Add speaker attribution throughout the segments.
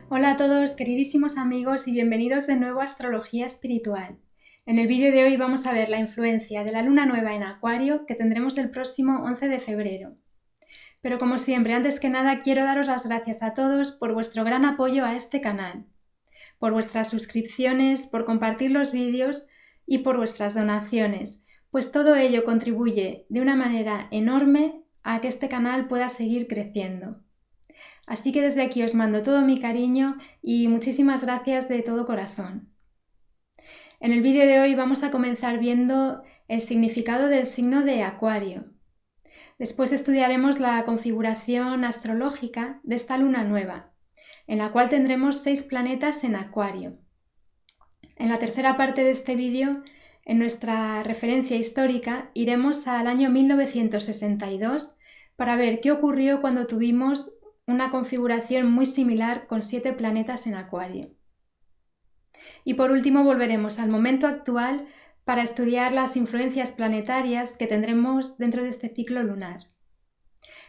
Speaker 1: Hola a todos, queridísimos amigos, y bienvenidos de nuevo a Astrología Espiritual. En el vídeo de hoy vamos a ver la influencia de la luna nueva en Acuario que tendremos el próximo 11 de febrero. Pero como siempre, antes que nada, quiero daros las gracias a todos por vuestro gran apoyo a este canal, por vuestras suscripciones, por compartir los vídeos y por vuestras donaciones, pues todo ello contribuye de una manera enorme a que este canal pueda seguir creciendo. Así que desde aquí os mando todo mi cariño y muchísimas gracias de todo corazón. En el vídeo de hoy vamos a comenzar viendo el significado del signo de Acuario. Después estudiaremos la configuración astrológica de esta luna nueva, en la cual tendremos 6 planetas en Acuario. En la tercera parte de este vídeo, en nuestra referencia histórica, iremos al año 1962 para ver qué ocurrió cuando tuvimos una configuración muy similar con 7 planetas en Acuario. Y por último volveremos al momento actual para estudiar las influencias planetarias que tendremos dentro de este ciclo lunar.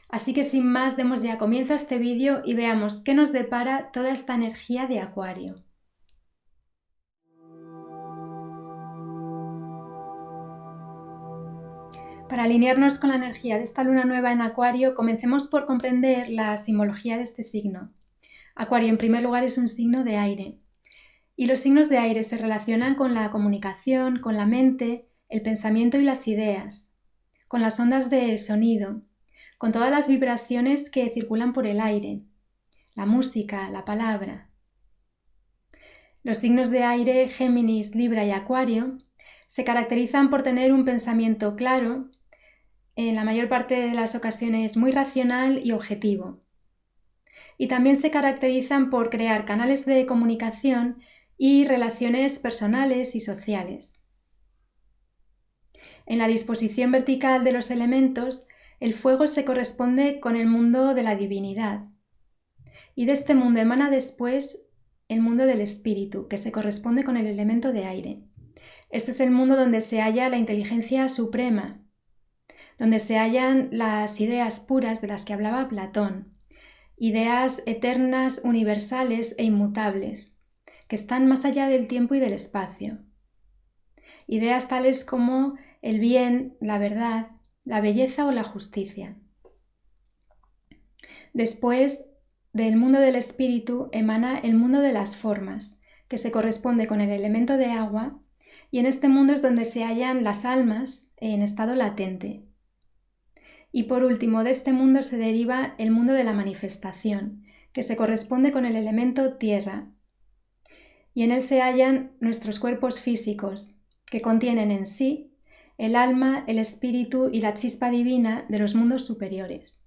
Speaker 1: Así que sin más, demos ya comienzo a este vídeo y veamos qué nos depara toda esta energía de Acuario. Para alinearnos con la energía de esta luna nueva en Acuario, comencemos por comprender la simbología de este signo. Acuario, en primer lugar, es un signo de aire. Y los signos de aire se relacionan con la comunicación, con la mente, el pensamiento y las ideas, con las ondas de sonido, con todas las vibraciones que circulan por el aire, la música, la palabra. Los signos de aire, Géminis, Libra y Acuario, se caracterizan por tener un pensamiento claro, en la mayor parte de las ocasiones muy racional y objetivo. Y también se caracterizan por crear canales de comunicación y relaciones personales y sociales. En la disposición vertical de los elementos, el fuego se corresponde con el mundo de la divinidad. Y de este mundo emana después el mundo del espíritu, que se corresponde con el elemento de aire. Este es el mundo donde se halla la inteligencia suprema, donde se hallan las ideas puras de las que hablaba Platón, ideas eternas, universales e inmutables, que están más allá del tiempo y del espacio. Ideas tales como el bien, la verdad, la belleza o la justicia. Después del mundo del espíritu emana el mundo de las formas, que se corresponde con el elemento de agua, y en este mundo es donde se hallan las almas en estado latente. Y por último, de este mundo se deriva el mundo de la manifestación, que se corresponde con el elemento tierra. Y en él se hallan nuestros cuerpos físicos, que contienen en sí el alma, el espíritu y la chispa divina de los mundos superiores.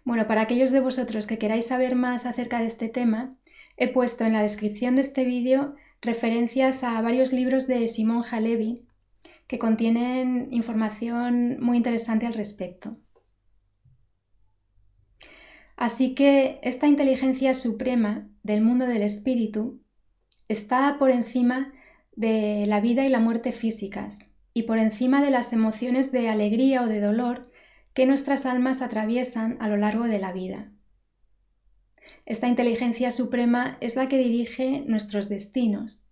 Speaker 1: Bueno, para aquellos de vosotros que queráis saber más acerca de este tema, he puesto en la descripción de este vídeo referencias a varios libros de Simon Halevi que contienen información muy interesante al respecto. Así que esta inteligencia suprema del mundo del espíritu está por encima de la vida y la muerte físicas y por encima de las emociones de alegría o de dolor que nuestras almas atraviesan a lo largo de la vida. Esta inteligencia suprema es la que dirige nuestros destinos,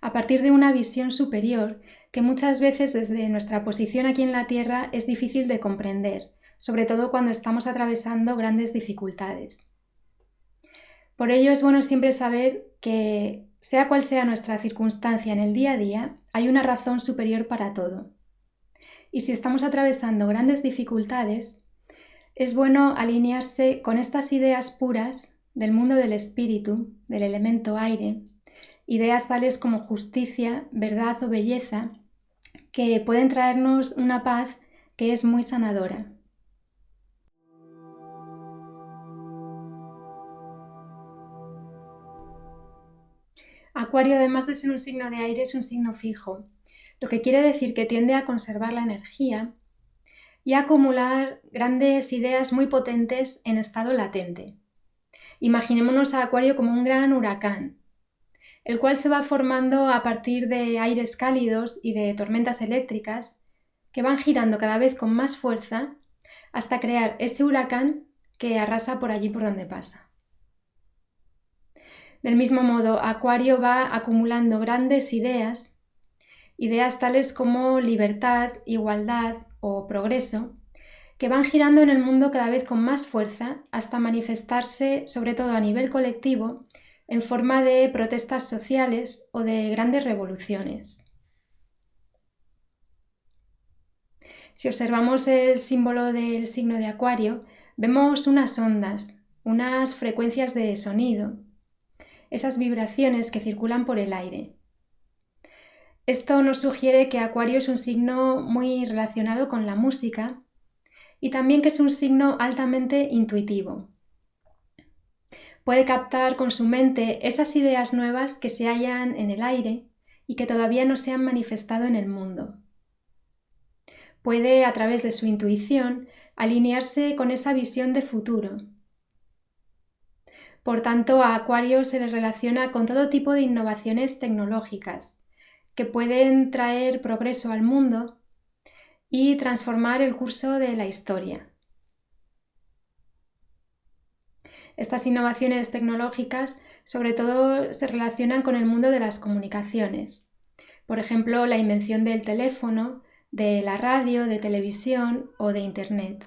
Speaker 1: a partir de una visión superior que muchas veces desde nuestra posición aquí en la Tierra es difícil de comprender, sobre todo cuando estamos atravesando grandes dificultades. Por ello es bueno siempre saber que, sea cual sea nuestra circunstancia en el día a día, hay una razón superior para todo. Y si estamos atravesando grandes dificultades, es bueno alinearse con estas ideas puras del mundo del espíritu, del elemento aire, ideas tales como justicia, verdad o belleza, que pueden traernos una paz que es muy sanadora. Acuario, además de ser un signo de aire, es un signo fijo, lo que quiere decir que tiende a conservar la energía y a acumular grandes ideas muy potentes en estado latente. Imaginémonos a Acuario como un gran huracán, el cual se va formando a partir de aires cálidos y de tormentas eléctricas que van girando cada vez con más fuerza hasta crear ese huracán que arrasa por allí por donde pasa. Del mismo modo, Acuario va acumulando grandes ideas tales como libertad, igualdad o progreso, que van girando en el mundo cada vez con más fuerza hasta manifestarse, sobre todo a nivel colectivo, en forma de protestas sociales o de grandes revoluciones. Si observamos el símbolo del signo de Acuario, vemos unas ondas, unas frecuencias de sonido, esas vibraciones que circulan por el aire. Esto nos sugiere que Acuario es un signo muy relacionado con la música y también que es un signo altamente intuitivo. Puede captar con su mente esas ideas nuevas que se hallan en el aire y que todavía no se han manifestado en el mundo. Puede, a través de su intuición, alinearse con esa visión de futuro. Por tanto, a Acuario se le relaciona con todo tipo de innovaciones tecnológicas que pueden traer progreso al mundo y transformar el curso de la historia. Estas innovaciones tecnológicas sobre todo se relacionan con el mundo de las comunicaciones. Por ejemplo, la invención del teléfono, de la radio, de televisión o de Internet.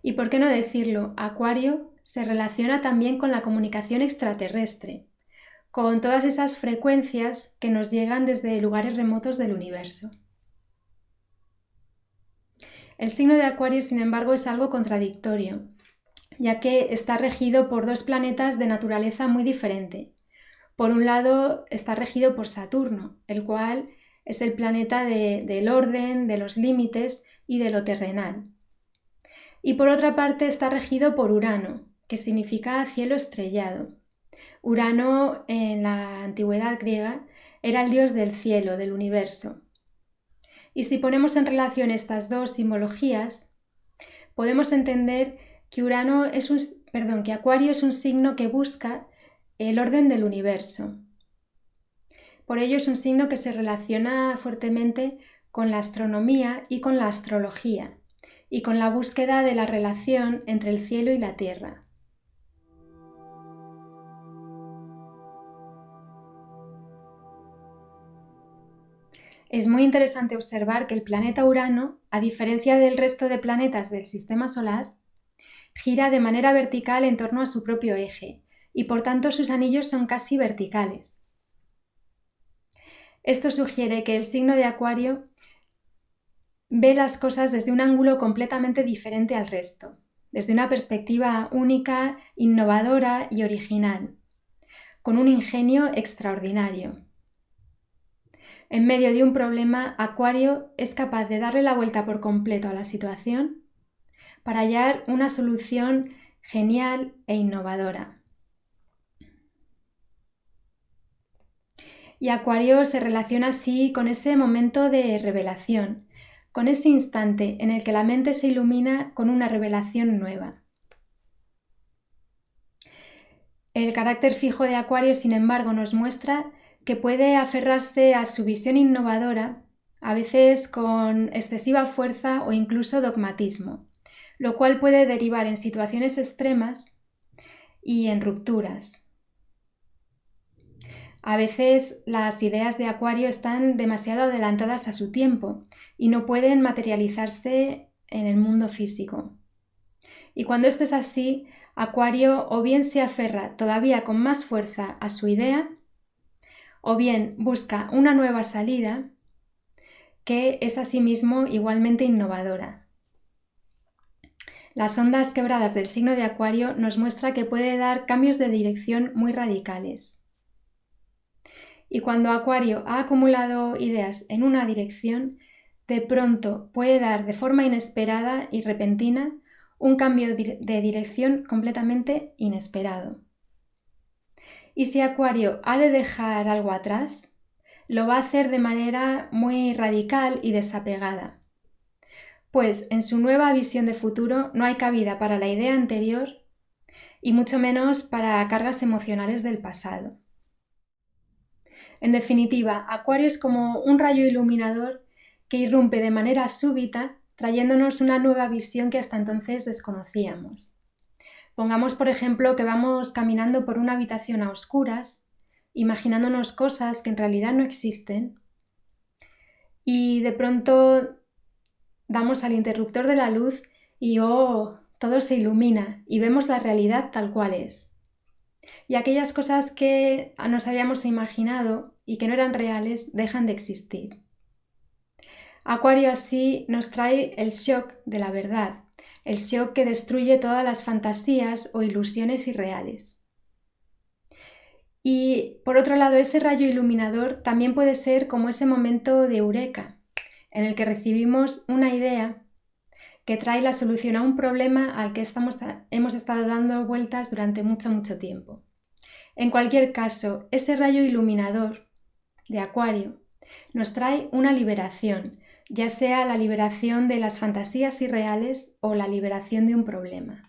Speaker 1: Y por qué no decirlo, Acuario se relaciona también con la comunicación extraterrestre, con todas esas frecuencias que nos llegan desde lugares remotos del universo. El signo de Acuario, sin embargo, es algo contradictorio, ya que está regido por dos planetas de naturaleza muy diferente. Por un lado, está regido por Saturno, el cual es el planeta del orden, de los límites y de lo terrenal. Y por otra parte está regido por Urano, que significa cielo estrellado. Urano, en la antigüedad griega, era el dios del cielo, del universo. Y si ponemos en relación estas dos simbologías, podemos entender que Acuario es un signo que busca el orden del universo. Por ello es un signo que se relaciona fuertemente con la astronomía y con la astrología, y con la búsqueda de la relación entre el cielo y la tierra. Es muy interesante observar que el planeta Urano, a diferencia del resto de planetas del sistema solar, gira de manera vertical en torno a su propio eje, y por tanto sus anillos son casi verticales. Esto sugiere que el signo de Acuario ve las cosas desde un ángulo completamente diferente al resto, desde una perspectiva única, innovadora y original, con un ingenio extraordinario. En medio de un problema, Acuario es capaz de darle la vuelta por completo a la situación para hallar una solución genial e innovadora. Y Acuario se relaciona así con ese momento de revelación, con ese instante en el que la mente se ilumina con una revelación nueva. El carácter fijo de Acuario, sin embargo, nos muestra que puede aferrarse a su visión innovadora, a veces con excesiva fuerza o incluso dogmatismo, lo cual puede derivar en situaciones extremas y en rupturas. A veces las ideas de Acuario están demasiado adelantadas a su tiempo y no pueden materializarse en el mundo físico. Y cuando esto es así, Acuario o bien se aferra todavía con más fuerza a su idea, o bien busca una nueva salida que es asimismo igualmente innovadora. Las ondas quebradas del signo de Acuario nos muestra que puede dar cambios de dirección muy radicales. Y cuando Acuario ha acumulado ideas en una dirección, de pronto puede dar de forma inesperada y repentina un cambio de dirección completamente inesperado. Y si Acuario ha de dejar algo atrás, lo va a hacer de manera muy radical y desapegada, pues en su nueva visión de futuro no hay cabida para la idea anterior y mucho menos para cargas emocionales del pasado. En definitiva, Acuario es como un rayo iluminador que irrumpe de manera súbita, trayéndonos una nueva visión que hasta entonces desconocíamos. Pongamos, por ejemplo, que vamos caminando por una habitación a oscuras, imaginándonos cosas que en realidad no existen, y de pronto damos al interruptor de la luz y todo se ilumina y vemos la realidad tal cual es. Y aquellas cosas que nos habíamos imaginado y que no eran reales dejan de existir. Acuario así nos trae el shock de la verdad, el shock que destruye todas las fantasías o ilusiones irreales. Y por otro lado, ese rayo iluminador también puede ser como ese momento de eureka, en el que recibimos una idea que trae la solución a un problema al que hemos estado dando vueltas durante mucho tiempo. En cualquier caso, ese rayo iluminador de Acuario nos trae una liberación, ya sea la liberación de las fantasías irreales o la liberación de un problema.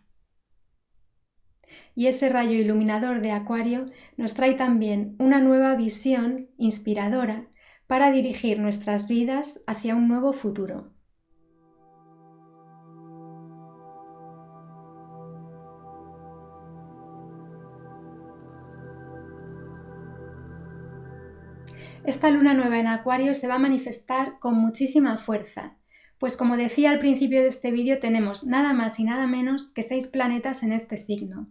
Speaker 1: Y ese rayo iluminador de Acuario nos trae también una nueva visión inspiradora para dirigir nuestras vidas hacia un nuevo futuro. Esta luna nueva en Acuario se va a manifestar con muchísima fuerza, pues como decía al principio de este vídeo, tenemos nada más y nada menos que 6 planetas en este signo.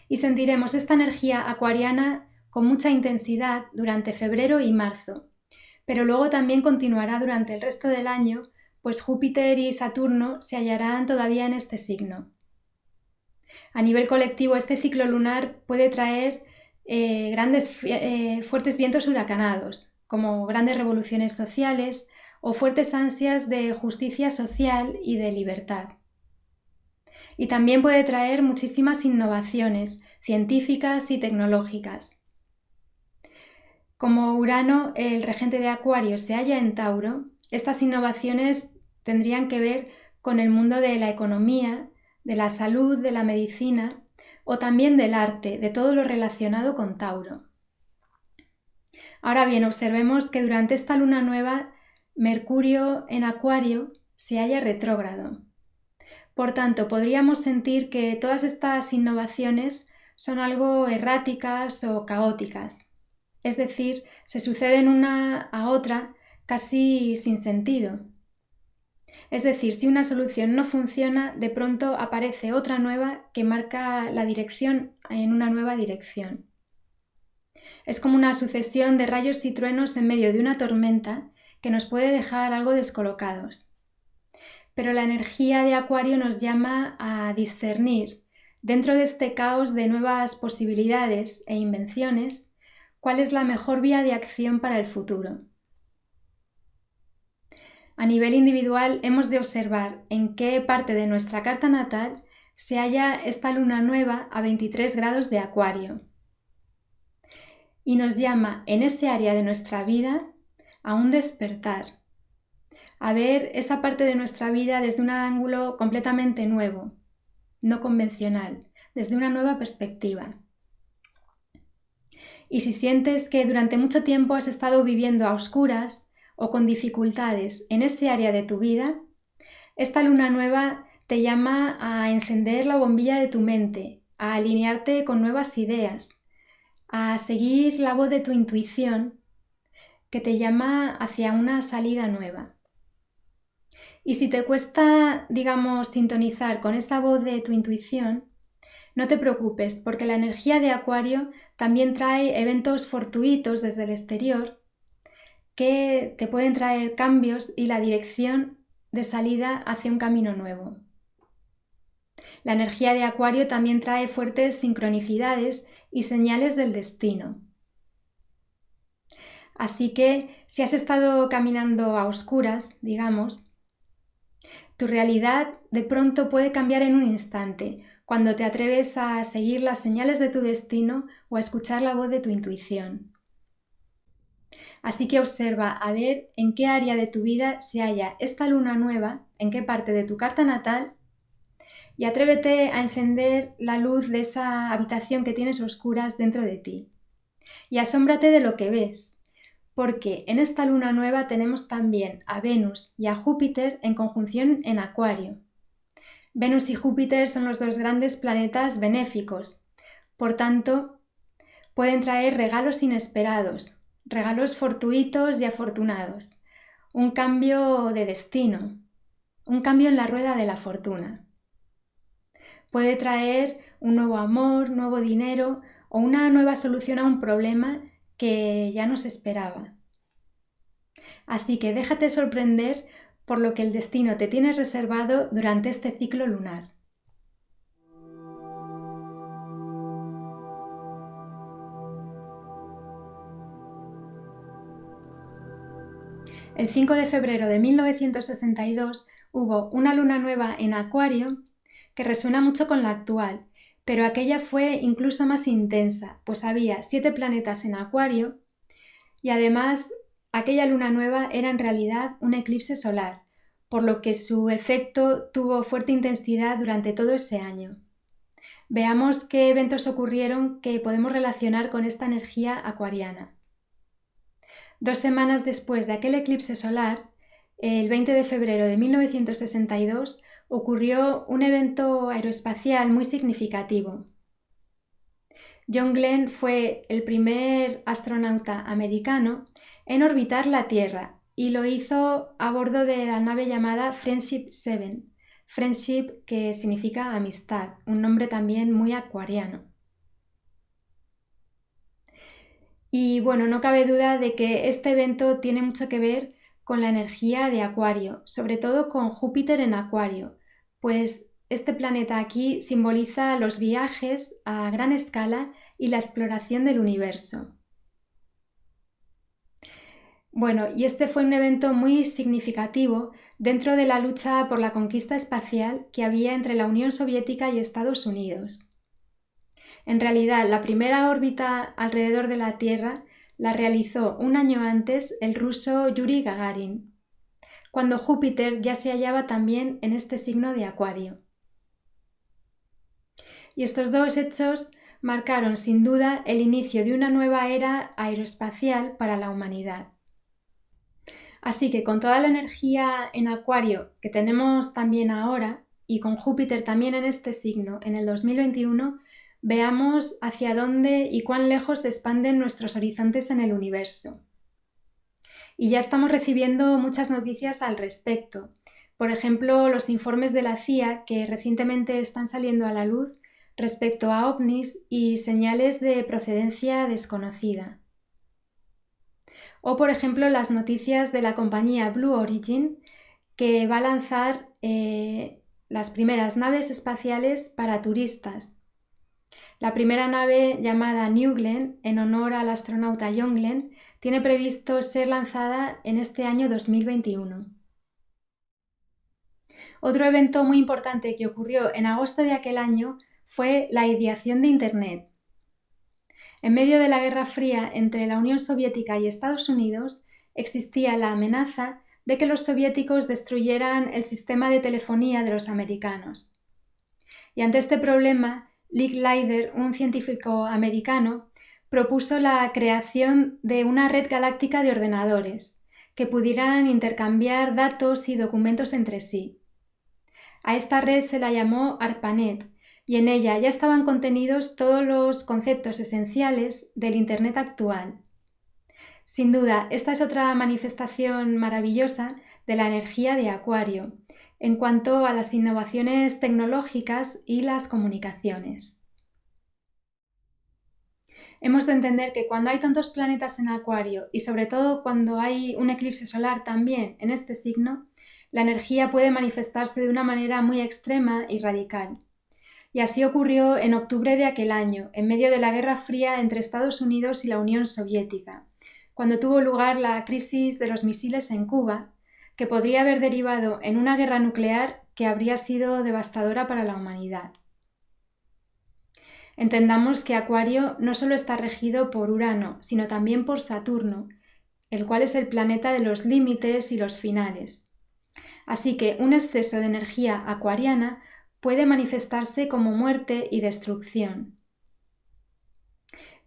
Speaker 1: Y sentiremos esta energía acuariana con mucha intensidad durante febrero y marzo, pero luego también continuará durante el resto del año, pues Júpiter y Saturno se hallarán todavía en este signo. A nivel colectivo, este ciclo lunar puede traer fuertes vientos huracanados, como grandes revoluciones sociales o fuertes ansias de justicia social y de libertad. Y también puede traer muchísimas innovaciones científicas y tecnológicas. Como Urano, el regente de Acuario, se halla en Tauro, estas innovaciones tendrían que ver con el mundo de la economía, de la salud, de la medicina o también del arte, de todo lo relacionado con Tauro. Ahora bien, observemos que durante esta luna nueva, Mercurio en Acuario se halla retrógrado. Por tanto, podríamos sentir que todas estas innovaciones son algo erráticas o caóticas. Es decir, se suceden una a otra casi sin sentido. Es decir, si una solución no funciona, de pronto aparece otra nueva que marca la dirección en una nueva dirección. Es como una sucesión de rayos y truenos en medio de una tormenta que nos puede dejar algo descolocados. Pero la energía de Acuario nos llama a discernir, dentro de este caos de nuevas posibilidades e invenciones, cuál es la mejor vía de acción para el futuro. A nivel individual hemos de observar en qué parte de nuestra carta natal se halla esta luna nueva a 23 grados de Acuario. Y nos llama en ese área de nuestra vida a un despertar, a ver esa parte de nuestra vida desde un ángulo completamente nuevo, no convencional, desde una nueva perspectiva. Y si sientes que durante mucho tiempo has estado viviendo a oscuras o con dificultades en ese área de tu vida, esta luna nueva te llama a encender la bombilla de tu mente, a alinearte con nuevas ideas, a seguir la voz de tu intuición que te llama hacia una salida nueva. Y si te cuesta, sintonizar con esa voz de tu intuición, no te preocupes, porque la energía de Acuario también trae eventos fortuitos desde el exterior que te pueden traer cambios y la dirección de salida hacia un camino nuevo. La energía de Acuario también trae fuertes sincronicidades y señales del destino. Así que si has estado caminando a oscuras, tu realidad de pronto puede cambiar en un instante, cuando te atreves a seguir las señales de tu destino o a escuchar la voz de tu intuición. Así que observa a ver en qué área de tu vida se halla esta luna nueva, en qué parte de tu carta natal, y atrévete a encender la luz de esa habitación que tienes a oscuras dentro de ti. Y asómbrate de lo que ves, porque en esta luna nueva tenemos también a Venus y a Júpiter en conjunción en Acuario. Venus y Júpiter son los dos grandes planetas benéficos. Por tanto, pueden traer regalos inesperados, regalos fortuitos y afortunados, un cambio de destino, un cambio en la rueda de la fortuna. Puede traer un nuevo amor, nuevo dinero o una nueva solución a un problema que ya no se esperaba. Así que déjate sorprender por lo que el destino te tiene reservado durante este ciclo lunar. El 5 de febrero de 1962 hubo una luna nueva en Acuario que resuena mucho con la actual, pero aquella fue incluso más intensa, pues había 7 planetas en Acuario y además aquella luna nueva era en realidad un eclipse solar, por lo que su efecto tuvo fuerte intensidad durante todo ese año. Veamos qué eventos ocurrieron que podemos relacionar con esta energía acuariana. 2 semanas después de aquel eclipse solar, el 20 de febrero de 1962, ocurrió un evento aeroespacial muy significativo. John Glenn fue el primer astronauta americano en orbitar la Tierra y lo hizo a bordo de la nave llamada Friendship 7, Friendship que significa amistad, un nombre también muy acuariano. Y bueno, no cabe duda de que este evento tiene mucho que ver con la energía de Acuario, sobre todo con Júpiter en Acuario, pues este planeta aquí simboliza los viajes a gran escala y la exploración del universo. Bueno, y este fue un evento muy significativo dentro de la lucha por la conquista espacial que había entre la Unión Soviética y Estados Unidos. En realidad, la primera órbita alrededor de la Tierra la realizó un año antes el ruso Yuri Gagarin, cuando Júpiter ya se hallaba también en este signo de Acuario. Y estos dos hechos marcaron sin duda el inicio de una nueva era aeroespacial para la humanidad. Así que con toda la energía en Acuario que tenemos también ahora y con Júpiter también en este signo en el 2021, veamos hacia dónde y cuán lejos se expanden nuestros horizontes en el universo. Y ya estamos recibiendo muchas noticias al respecto. Por ejemplo, los informes de la CIA que recientemente están saliendo a la luz respecto a ovnis y señales de procedencia desconocida. O, por ejemplo, las noticias de la compañía Blue Origin que va a lanzar las primeras naves espaciales para turistas. La primera nave, llamada New Glenn, en honor al astronauta John Glenn, tiene previsto ser lanzada en este año 2021. Otro evento muy importante que ocurrió en agosto de aquel año fue la ideación de Internet. En medio de la Guerra Fría entre la Unión Soviética y Estados Unidos, existía la amenaza de que los soviéticos destruyeran el sistema de telefonía de los americanos. Y ante este problema, Licklider, un científico americano, propuso la creación de una red galáctica de ordenadores que pudieran intercambiar datos y documentos entre sí. A esta red se la llamó ARPANET y en ella ya estaban contenidos todos los conceptos esenciales del Internet actual. Sin duda, esta es otra manifestación maravillosa de la energía de Acuario en cuanto a las innovaciones tecnológicas y las comunicaciones. Hemos de entender que cuando hay tantos planetas en Acuario y sobre todo cuando hay un eclipse solar también en este signo, la energía puede manifestarse de una manera muy extrema y radical. Y así ocurrió en octubre de aquel año, en medio de la Guerra Fría entre Estados Unidos y la Unión Soviética, cuando tuvo lugar la crisis de los misiles en Cuba, que podría haber derivado en una guerra nuclear que habría sido devastadora para la humanidad. Entendamos que Acuario no solo está regido por Urano, sino también por Saturno, el cual es el planeta de los límites y los finales. Así que un exceso de energía acuariana puede manifestarse como muerte y destrucción.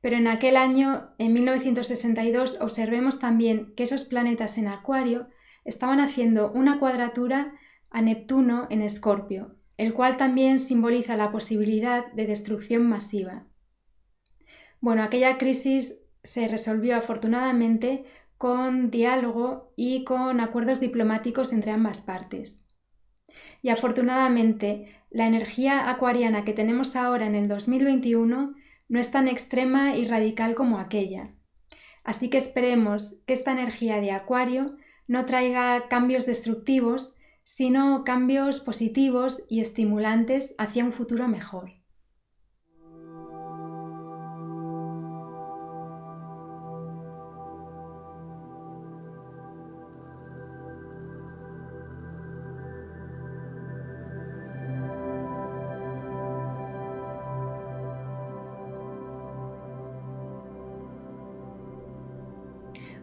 Speaker 1: Pero en aquel año, en 1962, observemos también que esos planetas en Acuario estaban haciendo una cuadratura a Neptuno en Escorpio, el cual también simboliza la posibilidad de destrucción masiva. Bueno, aquella crisis se resolvió afortunadamente con diálogo y con acuerdos diplomáticos entre ambas partes. Y afortunadamente, la energía acuariana que tenemos ahora en el 2021 no es tan extrema y radical como aquella. Así que esperemos que esta energía de Acuario no traiga cambios destructivos, sino cambios positivos y estimulantes hacia un futuro mejor.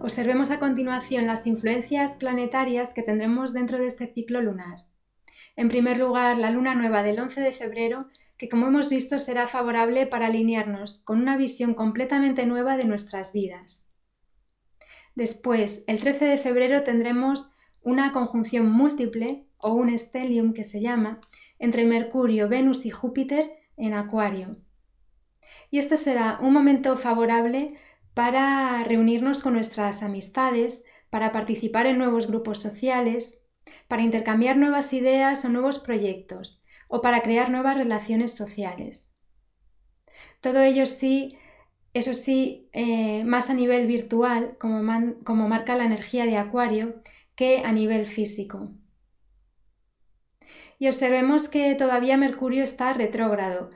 Speaker 1: Observemos a continuación las influencias planetarias que tendremos dentro de este ciclo lunar. En primer lugar, la luna nueva del 11 de febrero, que como hemos visto será favorable para alinearnos con una visión completamente nueva de nuestras vidas. Después, el 13 de febrero tendremos una conjunción múltiple, o un stellium que se llama, entre Mercurio, Venus y Júpiter en Acuario. Y este será un momento favorable para reunirnos con nuestras amistades, para participar en nuevos grupos sociales, para intercambiar nuevas ideas o nuevos proyectos, o para crear nuevas relaciones sociales. Todo ello sí, eso sí, más a nivel virtual, como marca la energía de Acuario, que a nivel físico. Y observemos que todavía Mercurio está retrógrado,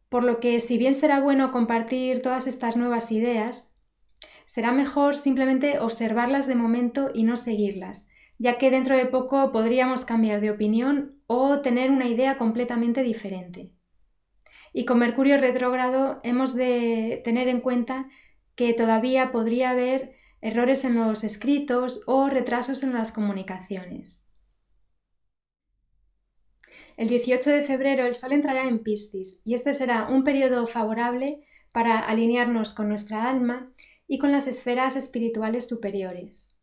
Speaker 1: por lo que si bien será bueno compartir todas estas nuevas ideas, será mejor simplemente observarlas de momento y no seguirlas, ya que dentro de poco podríamos cambiar de opinión o tener una idea completamente diferente. Y con Mercurio retrógrado hemos de tener en cuenta que todavía podría haber errores en los escritos o retrasos en las comunicaciones. El 18 de febrero el Sol entrará en Piscis y este será un periodo favorable para alinearnos con nuestra alma y con las esferas espirituales superiores.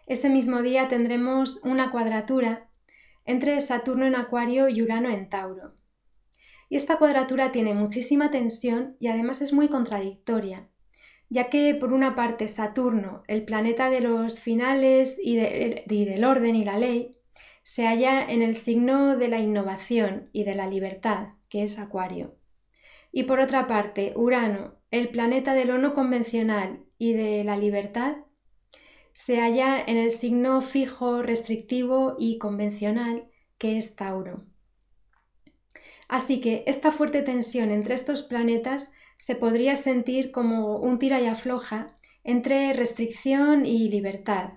Speaker 1: Ese mismo día tendremos una cuadratura entre Saturno en Acuario y Urano en Tauro. Y esta cuadratura tiene muchísima tensión y además es muy contradictoria, ya que por una parte Saturno, el planeta de los finales y del orden y la ley, se halla en el signo de la innovación y de la libertad, que es Acuario. Y por otra parte, Urano, el planeta de lo no convencional y de la libertad, se halla en el signo fijo, restrictivo y convencional, que es Tauro. Así que esta fuerte tensión entre estos planetas se podría sentir como un tira y afloja entre restricción y libertad,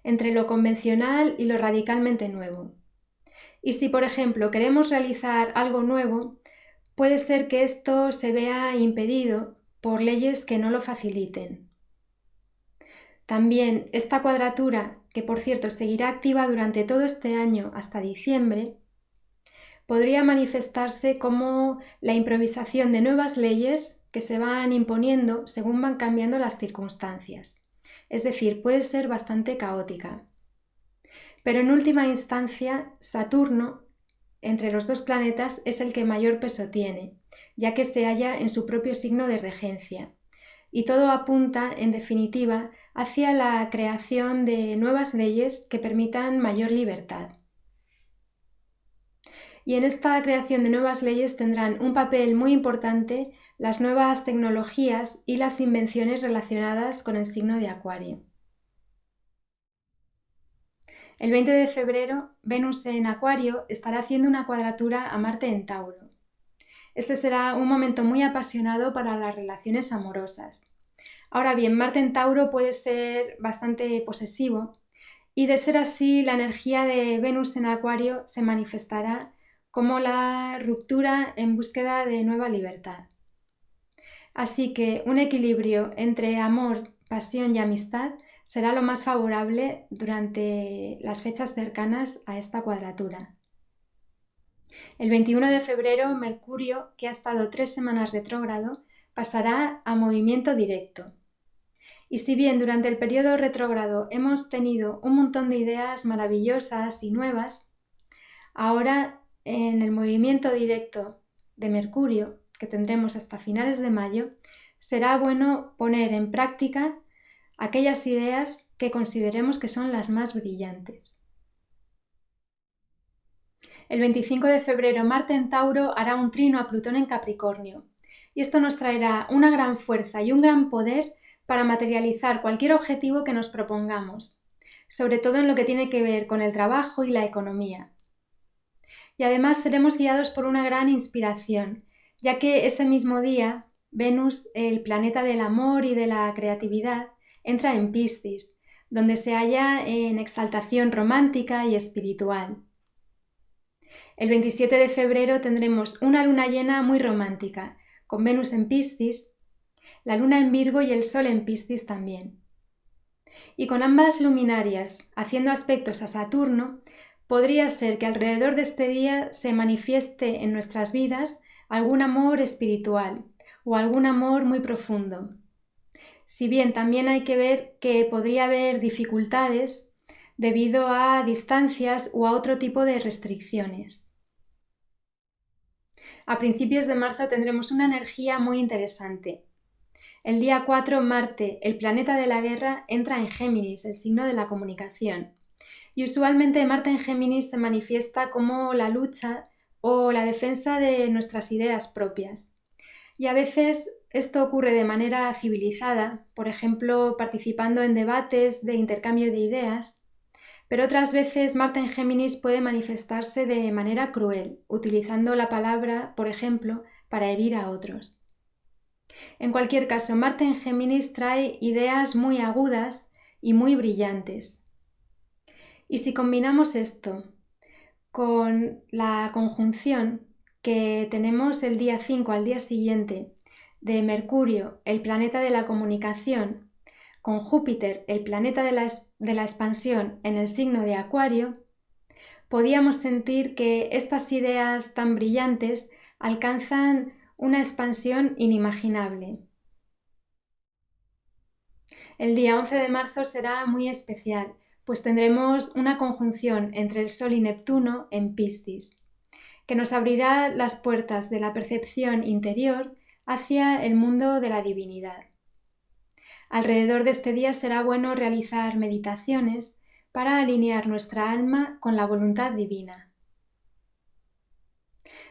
Speaker 1: entre lo convencional y lo radicalmente nuevo. Y si, por ejemplo, queremos realizar algo nuevo, puede ser que esto se vea impedido por leyes que no lo faciliten. También esta cuadratura, que por cierto seguirá activa durante todo este año hasta diciembre, podría manifestarse como la improvisación de nuevas leyes que se van imponiendo según van cambiando las circunstancias. Es decir, puede ser bastante caótica. Pero en última instancia, Saturno, entre los dos planetas, es el que mayor peso tiene, ya que se halla en su propio signo de regencia. Y todo apunta, en definitiva, hacia la creación de nuevas leyes que permitan mayor libertad. Y en esta creación de nuevas leyes tendrán un papel muy importante las nuevas tecnologías y las invenciones relacionadas con el signo de Acuario. El 20 de febrero, Venus en Acuario estará haciendo una cuadratura a Marte en Tauro. Este será un momento muy apasionado para las relaciones amorosas. Ahora bien, Marte en Tauro puede ser bastante posesivo y de ser así, la energía de Venus en Acuario se manifestará como la ruptura en búsqueda de nueva libertad. Así que un equilibrio entre amor, pasión y amistad será lo más favorable durante las fechas cercanas a esta cuadratura. El 21 de febrero, Mercurio, que ha estado 3 semanas retrógrado, pasará a movimiento directo. Y si bien durante el periodo retrógrado hemos tenido un montón de ideas maravillosas y nuevas, Ahora, en el movimiento directo de Mercurio, que tendremos hasta finales de mayo, será bueno poner en práctica aquellas ideas que consideremos que son las más brillantes. El 25 de febrero, Marte en Tauro hará un trino a Plutón en Capricornio, y esto nos traerá una gran fuerza y un gran poder para materializar cualquier objetivo que nos propongamos, sobre todo en lo que tiene que ver con el trabajo y la economía. Y además seremos guiados por una gran inspiración, ya que ese mismo día Venus, el planeta del amor y de la creatividad, entra en Piscis, donde se halla en exaltación romántica y espiritual. El 27 de febrero tendremos una luna llena muy romántica, con Venus en Piscis, la luna en Virgo y el Sol en Piscis también. Y con ambas luminarias haciendo aspectos a Saturno, podría ser que alrededor de este día se manifieste en nuestras vidas algún amor espiritual o algún amor muy profundo. Si bien también hay que ver que podría haber dificultades debido a distancias o a otro tipo de restricciones. A principios de marzo tendremos una energía muy interesante. El día 4, Marte, el planeta de la guerra, entra en Géminis, el signo de la comunicación. Y usualmente Marte en Géminis se manifiesta como la lucha o la defensa de nuestras ideas propias. Y a veces esto ocurre de manera civilizada, por ejemplo, participando en debates de intercambio de ideas, pero otras veces Marte en Géminis puede manifestarse de manera cruel, utilizando la palabra, por ejemplo, para herir a otros. En cualquier caso, Marte en Géminis trae ideas muy agudas y muy brillantes. Y si combinamos esto con la conjunción que tenemos el día 5 al día siguiente de Mercurio, el planeta de la comunicación, con Júpiter, el planeta de la expansión en el signo de Acuario, podíamos sentir que estas ideas tan brillantes alcanzan una expansión inimaginable. El día 11 de marzo será muy especial, pues tendremos una conjunción entre el Sol y Neptuno en Piscis, que nos abrirá las puertas de la percepción interior hacia el mundo de la divinidad. Alrededor de este día será bueno realizar meditaciones para alinear nuestra alma con la voluntad divina.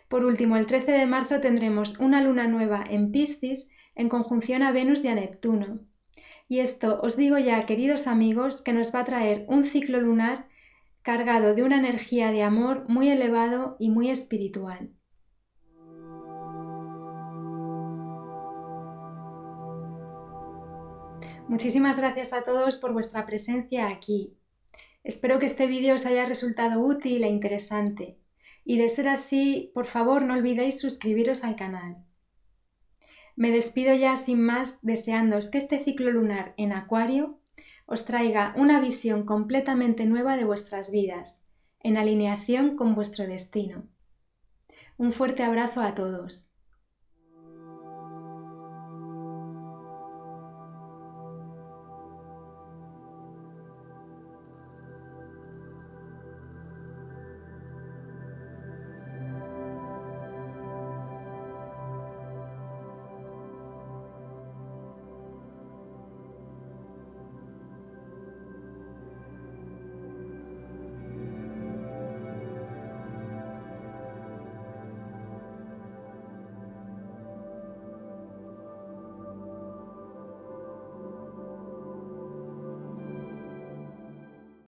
Speaker 1: Por último, el 13 de marzo tendremos una luna nueva en Piscis en conjunción a Venus y a Neptuno. Y esto os digo ya, queridos amigos, que nos va a traer un ciclo lunar cargado de una energía de amor muy elevado y muy espiritual. Muchísimas gracias a todos por vuestra presencia aquí. Espero que este vídeo os haya resultado útil e interesante. Y de ser así, por favor no olvidéis suscribiros al canal. Me despido ya sin más, deseándoos que este ciclo lunar en Acuario os traiga una visión completamente nueva de vuestras vidas, en alineación con vuestro destino. Un fuerte abrazo a todos.